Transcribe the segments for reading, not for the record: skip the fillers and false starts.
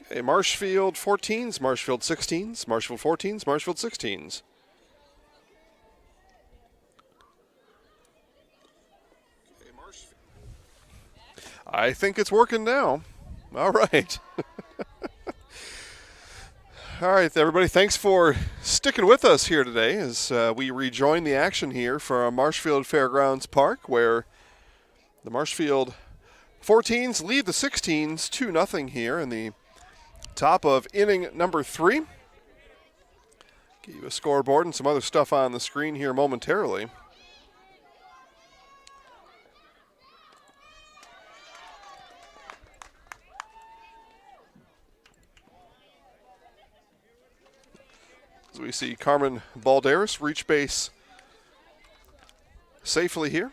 Okay, Marshfield 14s, Marshfield 16s, Marshfield 14s, Marshfield 16s. I think it's working now. All right. All right, everybody, thanks for sticking with us here today as we rejoin the action here from Marshfield Fairgrounds Park, where the Marshfield 14s lead the 16s 2-0 here in the top of inning number 3. Give you a scoreboard and some other stuff on the screen here momentarily. As we see Carmen Balderas reach base safely here,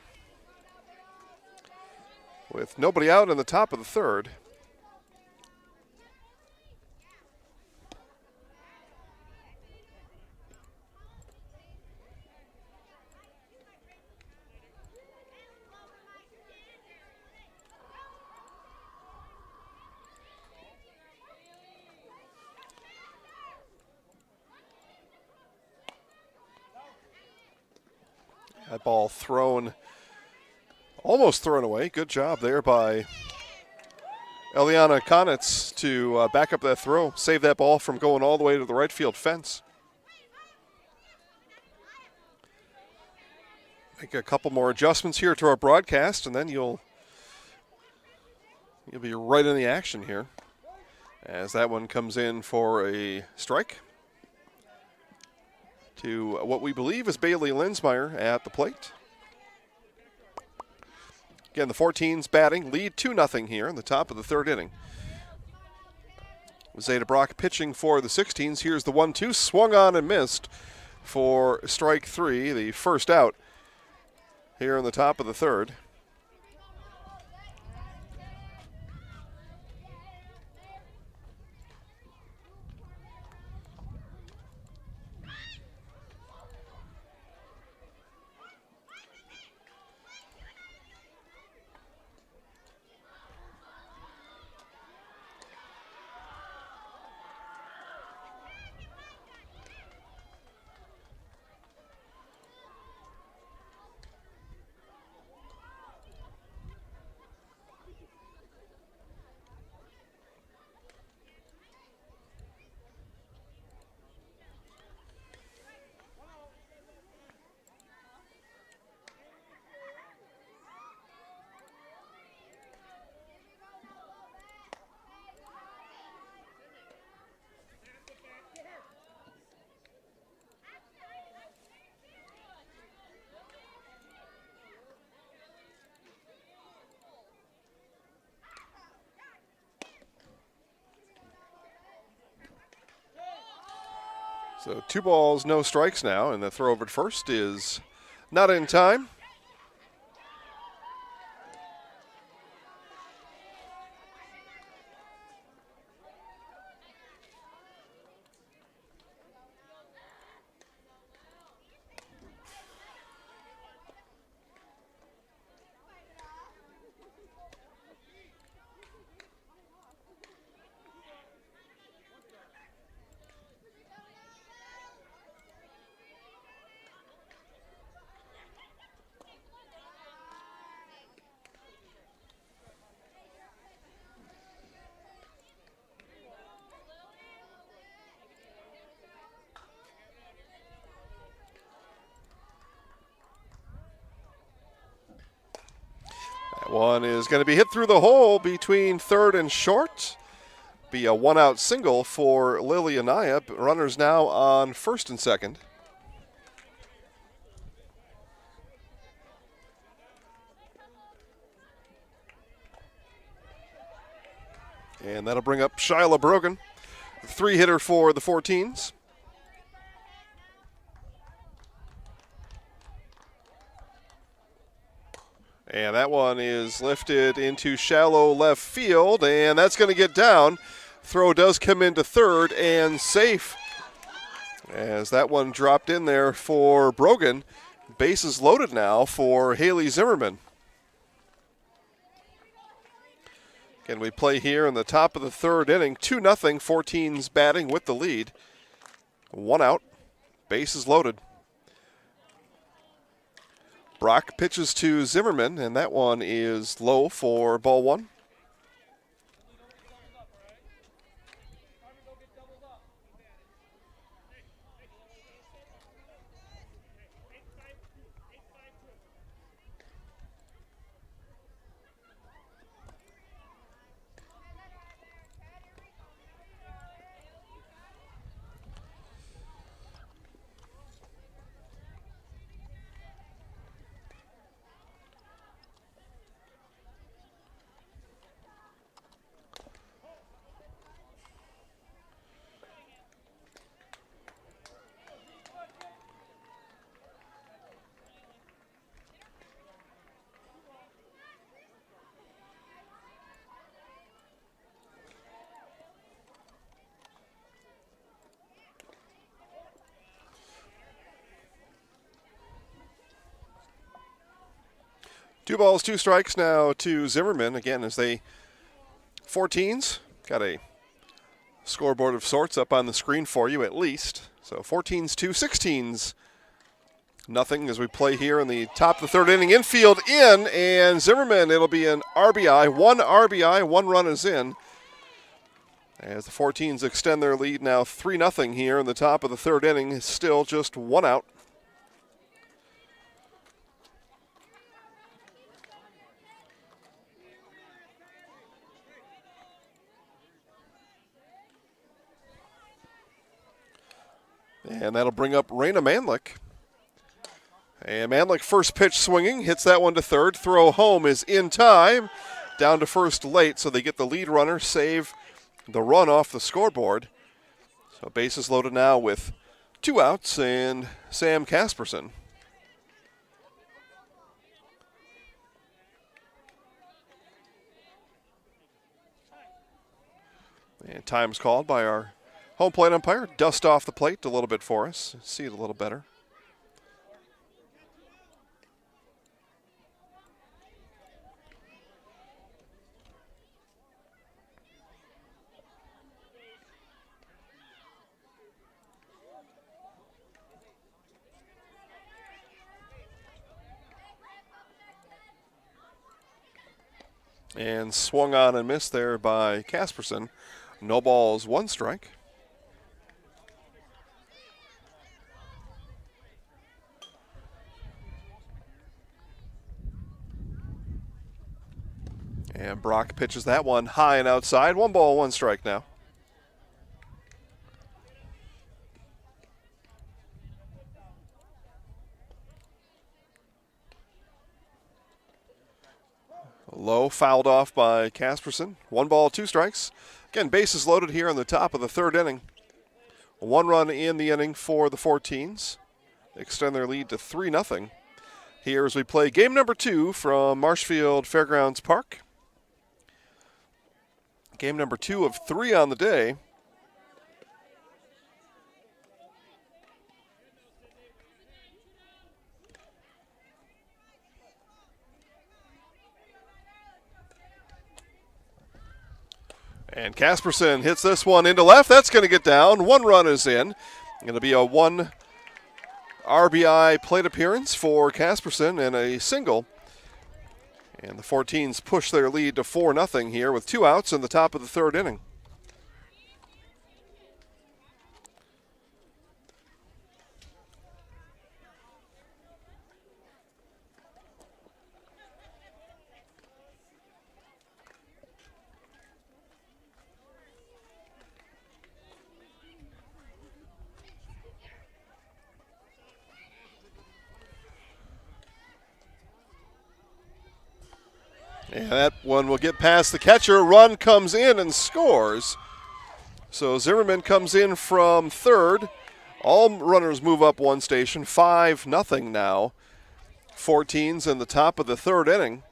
with nobody out in the top of the 3rd. That ball almost thrown away. Good job there by Eliana Konitz to back up that throw, save that ball from going all the way to the right field fence. Make a couple more adjustments here to our broadcast, and then you'll be right in the action here as that one comes in for a strike to what we believe is Bailey Linsmeyer at the plate. Again, the 14s batting, lead 2-0 here in the top of the 3rd inning. Zeta Brock pitching for the 16s. Here's the 1-2, swung on and missed for strike 3, the first out here in the top of the 3rd. So 2 balls, no strikes now, and the throw over to first is not in time. One is going to be hit through the hole between 3rd and short. Be a 1-out single for Lily Anaya. Runners now on 1st and 2nd. And that'll bring up Shyla Brogan, 3-hitter for the 14s. And that one is lifted into shallow left field, and that's going to get down. Throw does come into 3rd and safe as that one dropped in there for Brogan. Bases loaded now for Haley Zimmerman. Again, we play here in the top of the third inning. 2-0, 14's batting with the lead. 1 out, bases loaded. Brock pitches to Zimmerman, and that one is low for ball 1. Two balls, 2 strikes now to Zimmerman. Again, as they 14s, got a scoreboard of sorts up on the screen for you at least. So 14s to 16s. Nothing as we play here in the top of the third inning. Infield in, and Zimmerman, it'll be an RBI. 1 RBI, 1 run is in. As the 14s extend their lead now 3-0 here in the top of the third inning. Still just 1 out. And that'll bring up Raina Manlick. And Manlick first pitch swinging, hits that one to third. Throw home is in time. Down to first late, so they get the lead runner, save the run off the scoreboard. So bases loaded now with 2 outs and Sam Casperson. And time's called by our home plate umpire. Dust off the plate a little bit for us. See it a little better. And swung on and missed there by Casperson. No balls, 1 strike. And Brock pitches that one high and outside. 1 ball, 1 strike now. Low fouled off by Casperson. 1 ball, 2 strikes. Again, bases loaded here on the top of the third inning. 1 run in the inning for the 14s. Extend their lead to 3-0. Here as we play game number 2 from Marshfield Fairgrounds Park. Game number 2 of 3 on the day. And Casperson hits this one into left. That's going to get down. 1 run is in. Going to be a 1 RBI plate appearance for Casperson and a single. And the 14s push their lead to 4-0 here with 2 outs in the top of the third inning. And that one will get past the catcher. Run comes in and scores. So Zimmerman comes in from third. All runners move up 1 station. 5-0 now. 14's in the top of the third inning.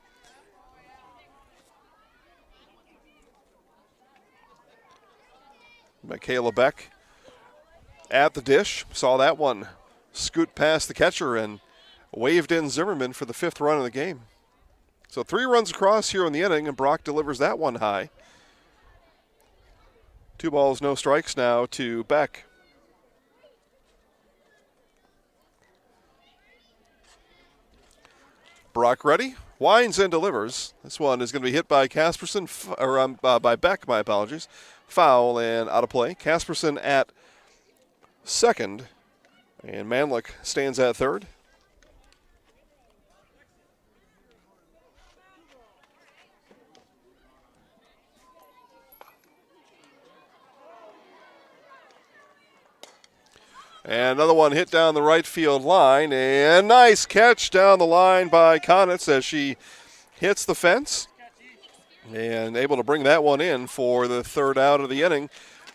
Michaela Beck at the dish. Saw that one scoot past the catcher and waved in Zimmerman for the 5th run of the game. So 3 runs across here in the inning, and Brock delivers that one high. 2 balls, no strikes now to Beck. Brock ready, winds and delivers. This one is going to be hit by Casperson, by Beck, my apologies. Foul and out of play. Casperson at second, and Manlick stands at third. And another one hit down the right field line, and nice catch down the line by Konitz as she hits the fence, and able to bring that one in for the 3rd out of the inning.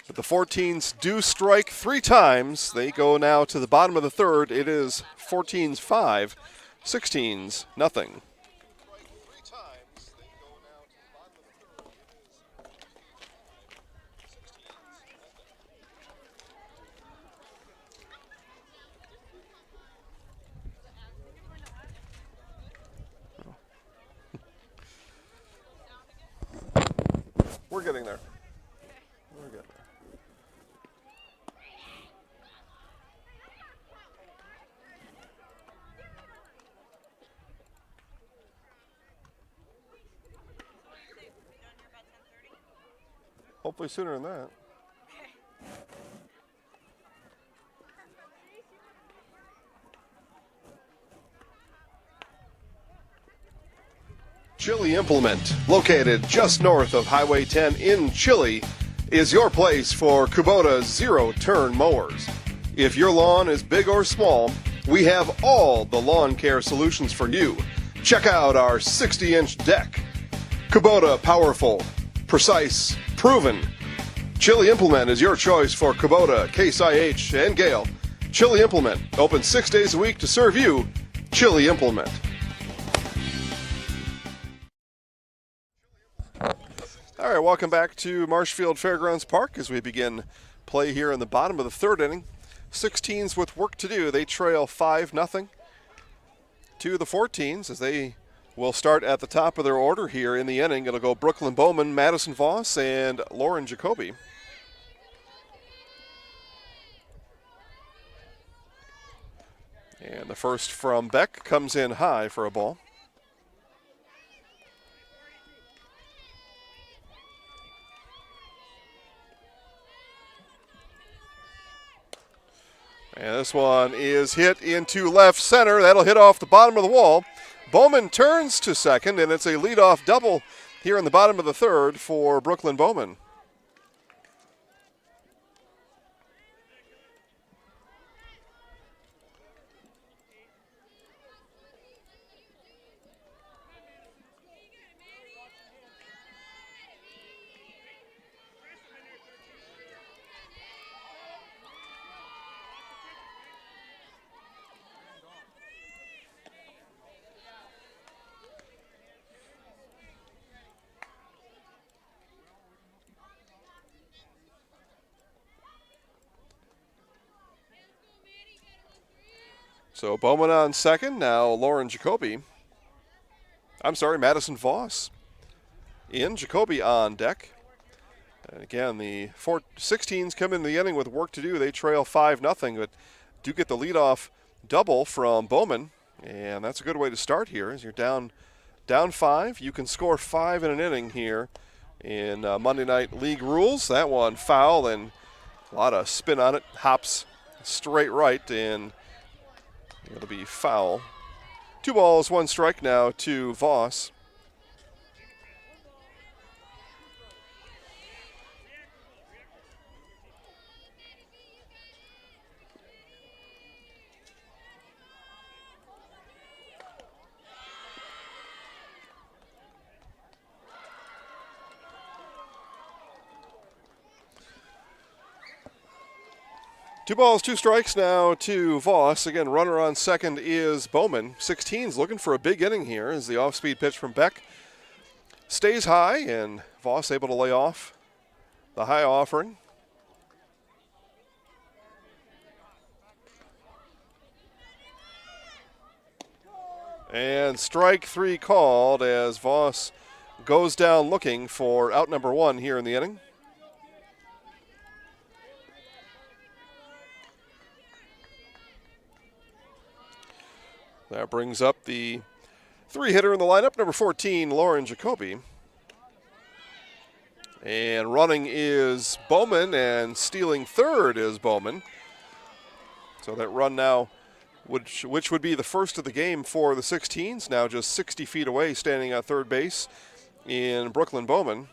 But the 14s do strike 3 times. They go now to the bottom of the 3rd. It is 14s 5, 16s nothing. We're getting there. We're getting there. Hopefully sooner than that. Chili Implement, located just north of Highway 10 in Chili, is your place for Kubota zero-turn mowers. If your lawn is big or small, we have all the lawn care solutions for you. Check out our 60-inch deck. Kubota powerful, precise, proven. Chili Implement is your choice for Kubota, Case IH, and Gale. Chili Implement, open 6 days a week to serve you. Chili Implement. All right, welcome back to Marshfield Fairgrounds Park as we begin play here in the bottom of the 3rd inning. 16s with work to do. They trail 5-0 to the 14s as they will start at the top of their order here in the inning. It'll go Brooklyn Bowman, Madison Voss, and Lauren Jacoby. And the first from Beck comes in high for a ball. And this one is hit into left center. That'll hit off the bottom of the wall. Bowman turns to second, and it's a leadoff double here in the bottom of the 3rd for Brooklyn Bowman. So Bowman on second. Now Lauren Jacoby. Madison Voss in. Jacoby on deck. And again, the 16s come in the inning with work to do. They trail 5-0, but do get the leadoff double from Bowman. And that's a good way to start here as you're down 5. You can score 5 in an inning here in Monday Night League rules. That one foul and a lot of spin on it. Hops straight right, and it'll be foul. 2 balls, 1 strike now to Voss. Two balls, 2 strikes now to Voss. Again, runner on second is Bowman. 16's looking for a big inning here as the off-speed pitch from Beck stays high, and Voss able to lay off the high offering. And strike 3 called as Voss goes down looking for out number 1 here in the inning. That brings up the 3-hitter in the lineup, number 14, Lauren Jacoby. And running is Bowman, and stealing third is Bowman. So that run now, which would be the first of the game for the 16s, now just 60 feet away, standing at third base in Brooklyn Bowman.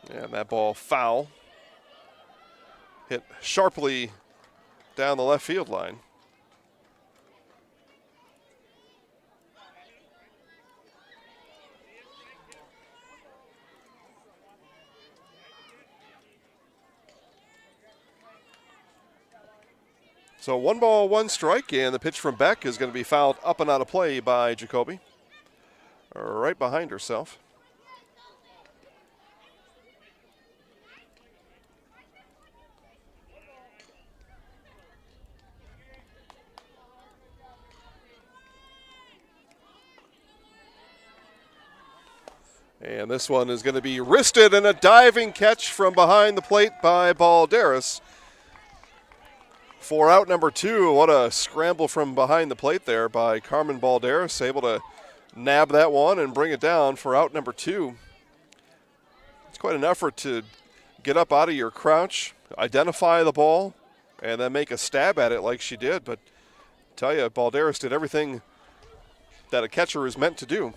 And that ball foul. Hit sharply down the left field line. So 1 ball, 1 strike, and the pitch from Beck is going to be fouled up and out of play by Jacoby. Right behind herself. And this one is going to be wristed, and a diving catch from behind the plate by Balderas. For out number 2, what a scramble from behind the plate there by Carmen Balderas, able to nab that one and bring it down for out number 2. It's quite an effort to get up out of your crouch, identify the ball, and then make a stab at it like she did. But I tell you, Balderas did everything that a catcher is meant to do.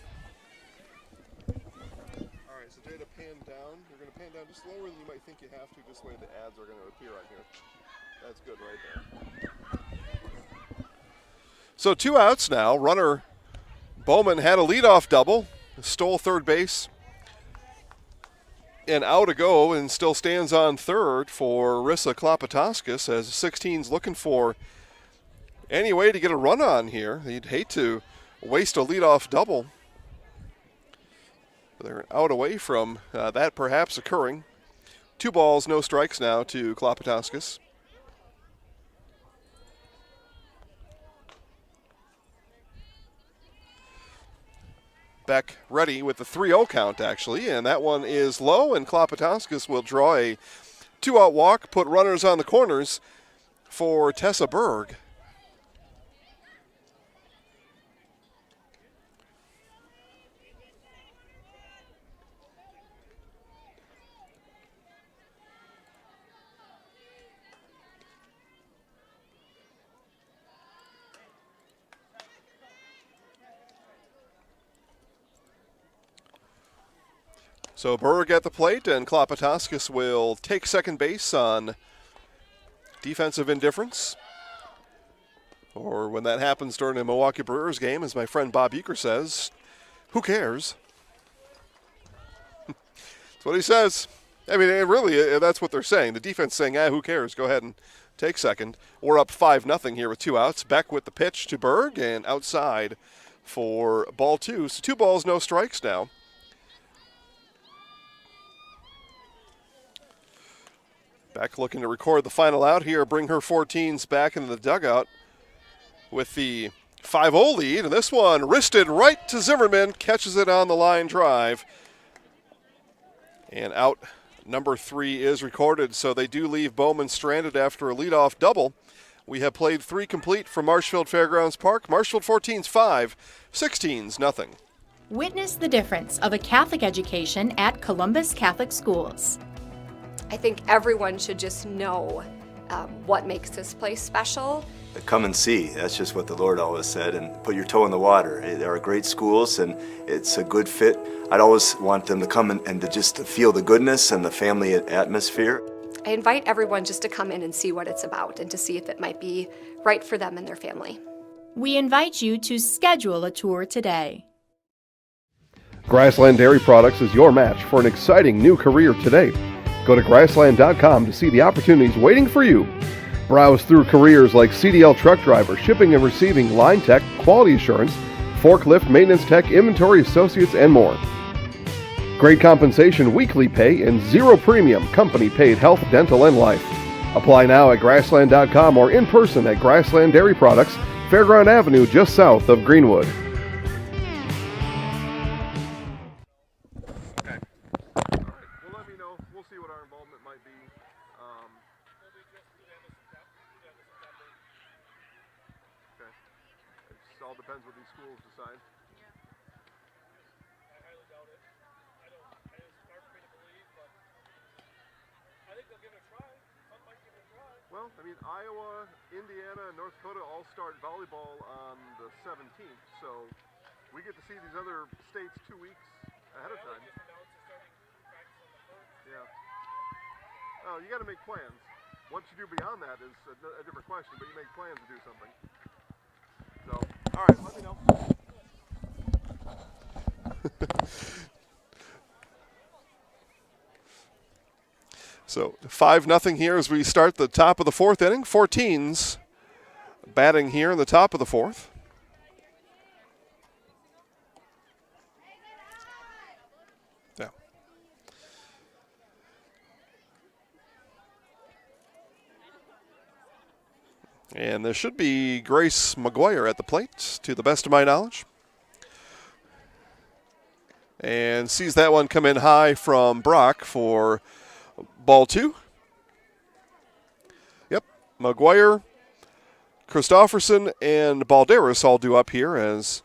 All right, so Jada, pan down. You're going to pan down just lower than you might think you have to, just the way the ads are going to appear on here. That's good right there. So 2 outs now. Runner Bowman had a leadoff double, stole third base, and out to go, and still stands on third for Rissa Klopatoskis as the 16's looking for any way to get a run on here. You'd hate to waste a leadoff double. They're out away from that perhaps occurring. 2 balls, no strikes now to Klopatoskis. Beck ready with the 3-0 count, actually, and that one is low, and Klopatoskis will draw a 2-out walk, put runners on the corners for Tessa Berg. So Berg at the plate, and Klopatoskis will take second base on defensive indifference. Or when that happens during a Milwaukee Brewers game, as my friend Bob Euchre says, who cares? That's what he says. I mean, really, that's what they're saying. The defense saying, who cares? Go ahead and take second. We're up 5-0 here with 2 outs. Beck with the pitch to Berg, and outside for ball 2. So 2 balls, no strikes now. Beck looking to record the final out here, bring her 14s back into the dugout with the 5-0 lead. And this one wristed right to Zimmerman, catches it on the line drive. And out number 3 is recorded, so they do leave Bowman stranded after a leadoff double. We have played 3 complete from Marshfield Fairgrounds Park. Marshfield 14's 5, 16's nothing. Witness the difference of a Catholic education at Columbus Catholic Schools. I think everyone should just know what makes this place special. Come and see. That's just what the Lord always said, and put your toe in the water. There are great schools, and it's a good fit. I'd always want them to come and to just feel the goodness and the family atmosphere. I invite everyone just to come in and see what it's about and to see if it might be right for them and their family. We invite you to schedule a tour today. Grassland Dairy Products is your match for an exciting new career today. Go to grassland.com to see the opportunities waiting for you. Browse through careers like CDL truck driver, shipping and receiving, line tech, quality assurance, forklift, maintenance tech, inventory associates, and more. Great compensation, weekly pay, and zero premium company-paid health, dental, and life. Apply now at Grassland.com or in person at Grassland Dairy Products, Fairground Avenue, just south of Greenwood. Okay. All right. Well, let me know. We'll see what our involvement might be. Okay. It all depends what these schools decide. Well, I mean, Iowa, Indiana, and North Dakota all start volleyball on the 17th, so we get to see these other states 2 weeks ahead of time. Yeah. Oh, you got to make plans. What you do beyond that is a different question, but you make plans to do something. So, all right, let me know. So 5-0 here as we start the top of the fourth inning. 14s batting here in the top of the fourth. Yeah. And there should be Grace McGuire at the plate, to the best of my knowledge. And sees that one come in high from Brock for ball 2. Yep, McGuire, Christofferson, and Balderas all due up here as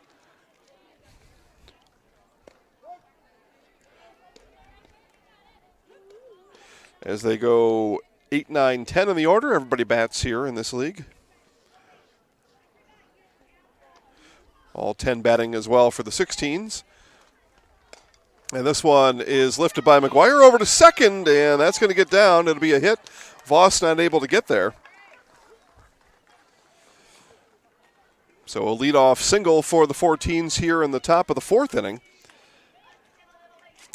they go 8, 9, 10 in the order. Everybody bats here in this league. All 10 batting as well for the 16s. And this one is lifted by McGuire over to second, and that's going to get down. It'll be a hit. Voss not able to get there. So a leadoff single for the 14s here in the top of the fourth inning.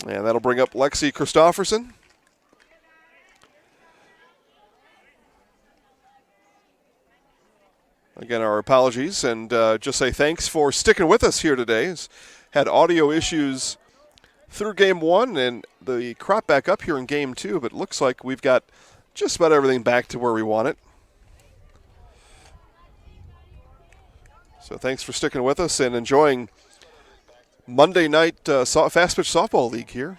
And that'll bring up Lexi Christofferson. Again, our apologies, and just say thanks for sticking with us here today. Had audio issues through game 1 and the crop back up here in game 2, but it looks like we've got just about everything back to where we want it. So thanks for sticking with us and enjoying Monday night Fast Pitch Softball League here.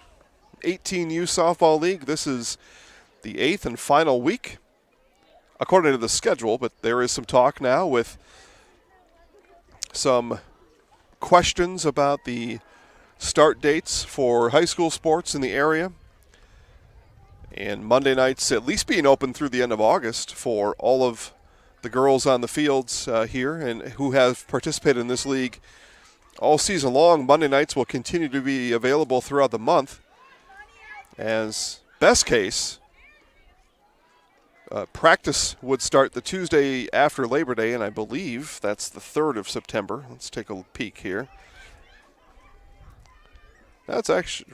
18U Softball League. This is the 8th and final week, according to the schedule, but there is some talk now with some questions about the start dates for high school sports in the area. And Monday nights at least being open through the end of August for all of the girls on the fields here and who have participated in this league all season long. Monday nights will continue to be available throughout the month. As best case, practice would start the Tuesday after Labor Day, and I believe that's the 3rd of September. Let's take a peek here. That's actually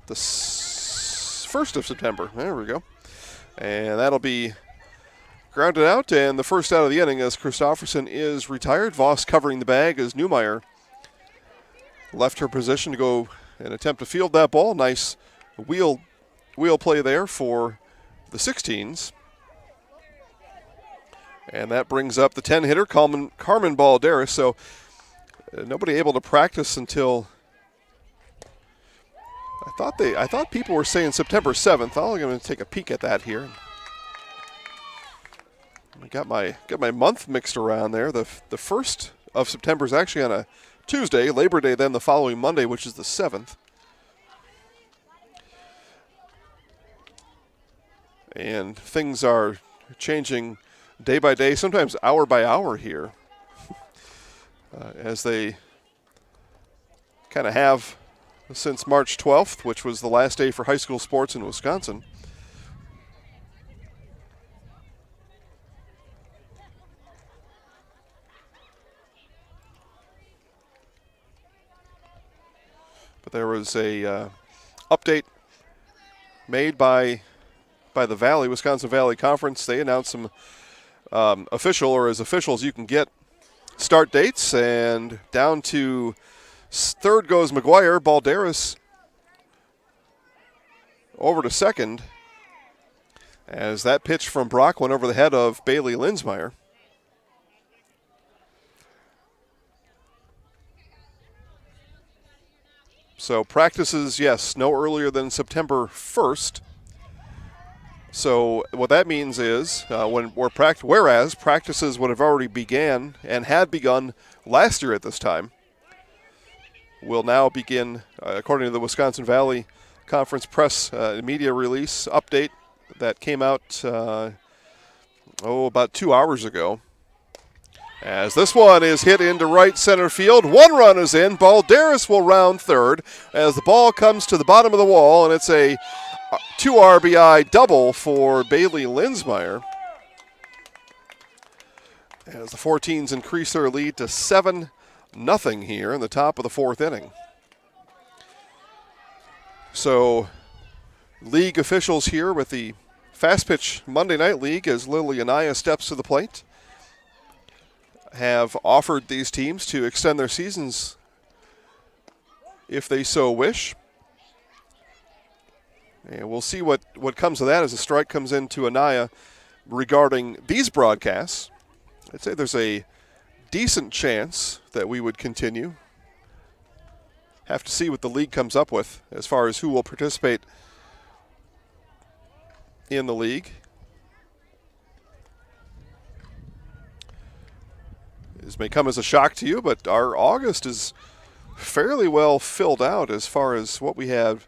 the 1st of September. There we go. And that'll be grounded out, and the first out of the inning as Christofferson is retired. Voss covering the bag as Newmeyer left her position to go and attempt to field that ball. Nice wheel play there for the 16s. And that brings up the 10-hitter, Carmen Balderas. So nobody able to practice until I thought people were saying September 7th. I'm going to take a peek at that here. I got my month mixed around there. The 1st of September is actually on a Tuesday, Labor Day then the following Monday, which is the 7th. And things are changing day by day, sometimes hour by hour here, as they kind of have since March 12th, which was the last day for high school sports in Wisconsin. But there was a update made by the Valley, Wisconsin Valley Conference. They announced some official, or as official as you can get, start dates, and down to Third goes McGuire. Balderas over to second as that pitch from Brock went over the head of Bailey Linsmeyer. So practices, yes, no earlier than September 1st. So what that means is whereas practices would have already began and had begun last year at this time, will now begin, according to the Wisconsin Valley Conference press media release update that came out about 2 hours ago. As this one is hit into right center field, one run is in. Balderas will round third as the ball comes to the bottom of the wall, and it's a 2 RBI double for Bailey Linsmeyer as the 14s increase their lead to 7-0 here in the top of the fourth inning. So league officials here with the Fast Pitch Monday Night League, as Lily Anaya steps to the plate, have offered these teams to extend their seasons if they so wish. And we'll see what comes of that as a strike comes into Anaya regarding these broadcasts. I'd say there's a decent chance that we would continue. Have to see what the league comes up with as far as who will participate in the league. This may come as a shock to you, but our August is fairly well filled out as far as what we have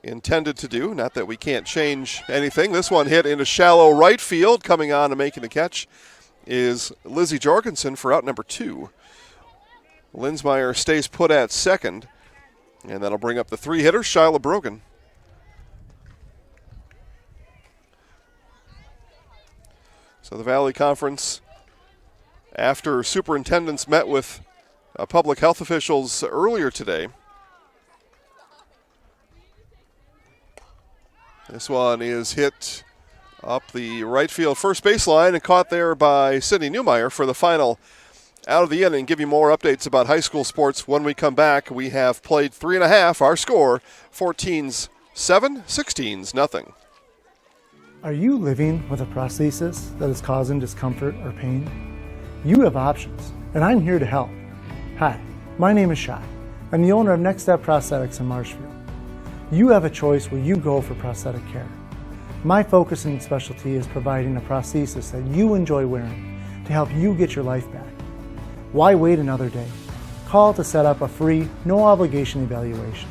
intended to do. Not that we can't change anything. This one hit into shallow right field. Coming on and making the catch is Lizzie Jorgensen for out number 2. Linsmeyer stays put at second, and that'll bring up the 3-hitter, Shyla Brogan. So the Valley Conference, after superintendents met with public health officials earlier today, this one is hit up the right field first baseline and caught there by Sydney Newmeyer for the final out of the inning. Give you more updates about high school sports when we come back. We have played 3.5. Our score, 14s 7, 16s nothing. Are you living with a prosthesis that is causing discomfort or pain? You have options, and I'm here to help. Hi, my name is Shai. I'm the owner of Next Step Prosthetics in Marshfield. You have a choice where you go for prosthetic care. My focus and specialty is providing a prosthesis that you enjoy wearing to help you get your life back. Why wait another day? Call to set up a free, no obligation evaluation.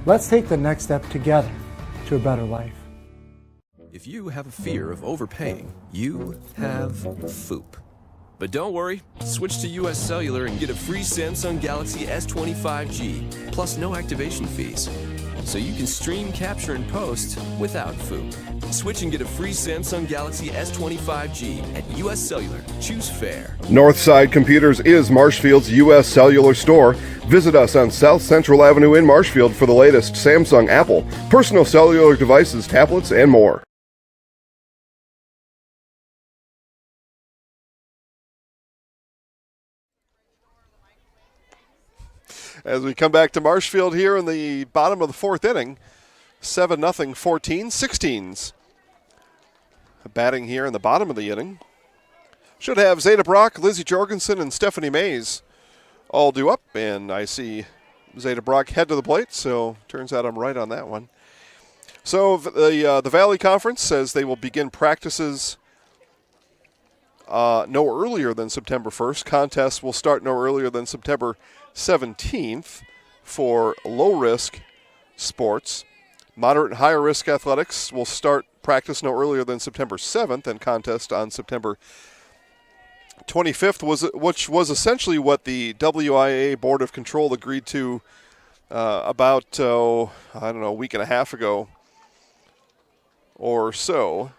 Let's take the next step together to a better life. If you have a fear of overpaying, you have FOOP. But don't worry, switch to US Cellular and get a free Samsung Galaxy S25G, plus no activation fees. So you can stream, capture, and post without FOOP. Switch and get a free Samsung Galaxy S25G at US Cellular. Choose fair. Northside Computers is Marshfield's U.S. Cellular store. Visit us on South Central Avenue in Marshfield for the latest Samsung, Apple, personal cellular devices, tablets, and more. As we come back to Marshfield here in the bottom of the fourth inning, 7-0, 14, 16s. Batting here in the bottom of the inning. Should have Zeta Brock, Lizzie Jorgensen, and Stephanie Mays all due up. And I see Zeta Brock head to the plate, so turns out I'm right on that one. So the Valley Conference says they will begin practices no earlier than September 1st. Contests will start no earlier than September 17th for low-risk sports. Moderate and higher-risk athletics will start practice no earlier than September 7th and contest on September 25th, which was essentially what the WIA Board of Control agreed to about, a week and a half ago or so.